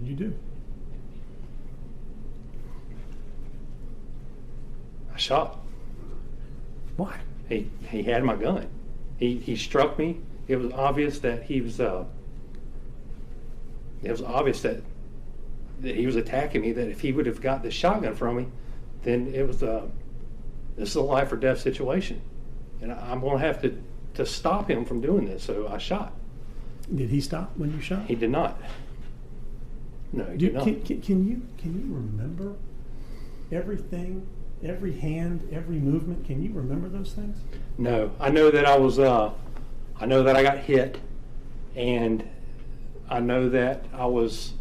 did you do? I shot. Why? He had my gun. He struck me. It was obvious that he was. It was obvious that he was attacking me. That if he would have got the shotgun from me, then it was this is a life or death situation, and I'm going to have to stop him from doing this. So I shot. Did he stop when you shot? He did not. No, he did not. Can you remember everything, every hand, every movement? Can you remember those things? No, I know that I was. I know that I got hit, and I know that I was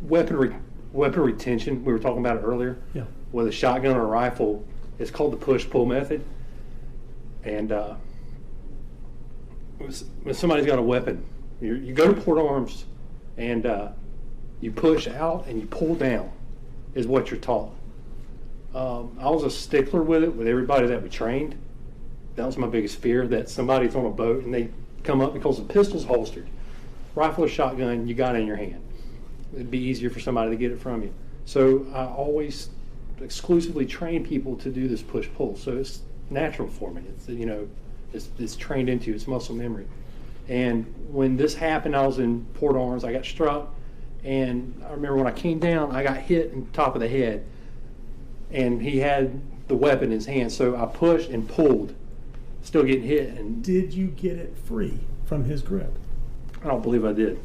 weapon retention. We were talking about it earlier. Yeah. With a shotgun or a rifle, it's called the push-pull method. And when somebody's got a weapon, you go to port arms, and you push out and you pull down, is what you're taught. I was a stickler with it, with everybody that we trained. That was my biggest fear, that somebody's on a boat and they come up because the pistol's holstered. Rifle or shotgun, you got it in your hand. It'd be easier for somebody to get it from you. So I always exclusively train people to do this push-pull. So it's natural for me. It's, it's trained into, it's muscle memory. And when this happened, I was in Port Arms, I got struck, and I remember when I came down, I got hit in the top of the head, and he had the weapon in his hand, so I pushed and pulled, still getting hit. And did you get it free from his grip? I don't believe I did.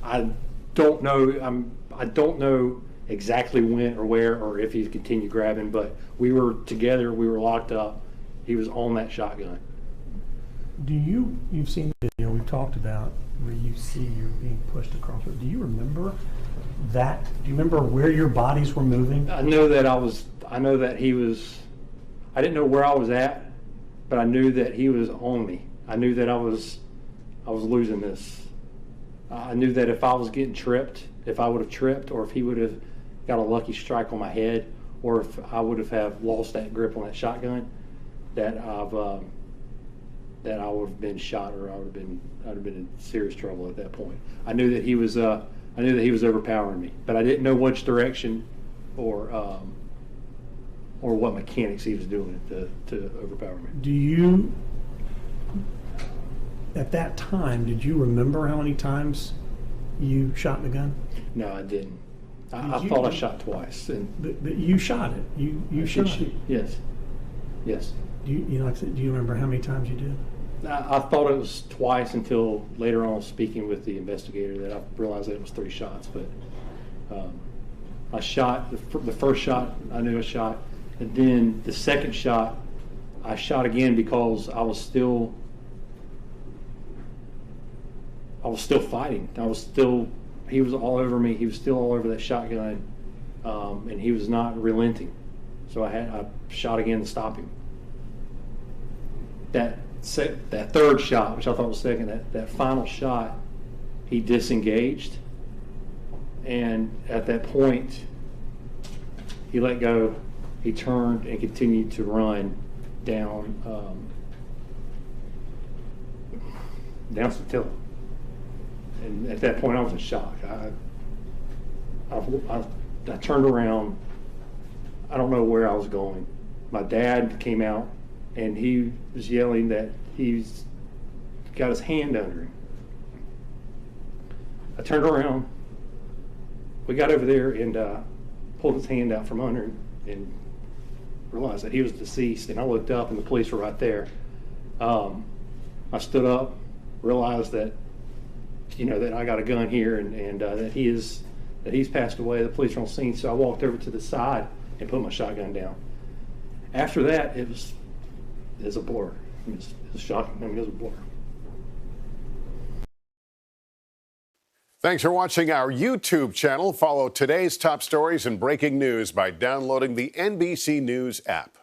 I don't know. I don't know exactly when or where, or if he continued grabbing, but we were together, we were locked up. He was on that shotgun. You've seen the video we've talked about where you see you're being pushed across. Do you remember that? Do you remember where your bodies were moving? I know that he was, I didn't know where I was at, but I knew that he was on me. I knew that I was losing this. I knew that if I was getting tripped, if I would have tripped, or if he would have got a lucky strike on my head, or if I would have lost that grip on that shotgun, that I would have been shot, or I'd have been in serious trouble at that point. I knew that he was overpowering me, but I didn't know which direction or what mechanics he was doing to overpower me. At that time, did you remember how many times you shot the gun? No, I didn't. I thought I shot twice. But you shot it. You shot it. Yes. Do you remember how many times you did? I thought it was twice until later on, speaking with the investigator, that I realized that it was 3 shots. But I shot the first shot. I knew I shot, and then the second shot, I shot again because I was still fighting. He was all over me. He was still all over that shotgun, and he was not relenting. So I shot again to stop him. That third shot, which I thought was second, that final shot, he disengaged, and at that point, he let go. He turned and continued to run down Satilla. And at that point, I was in shock. I turned around. I don't know where I was going. My dad came out, and he was yelling that he's got his hand under him. I turned around. We got over there and pulled his hand out from under him and realized that he was deceased. And I looked up, and the police were right there. I stood up, realized that that I got a gun here, and that he's passed away. The police are on scene, so I walked over to the side and put my shotgun down. After that, it was a blur. It was shocking. It was a blur. Thanks for watching our YouTube channel. Follow today's top stories and breaking news by downloading the NBC News app.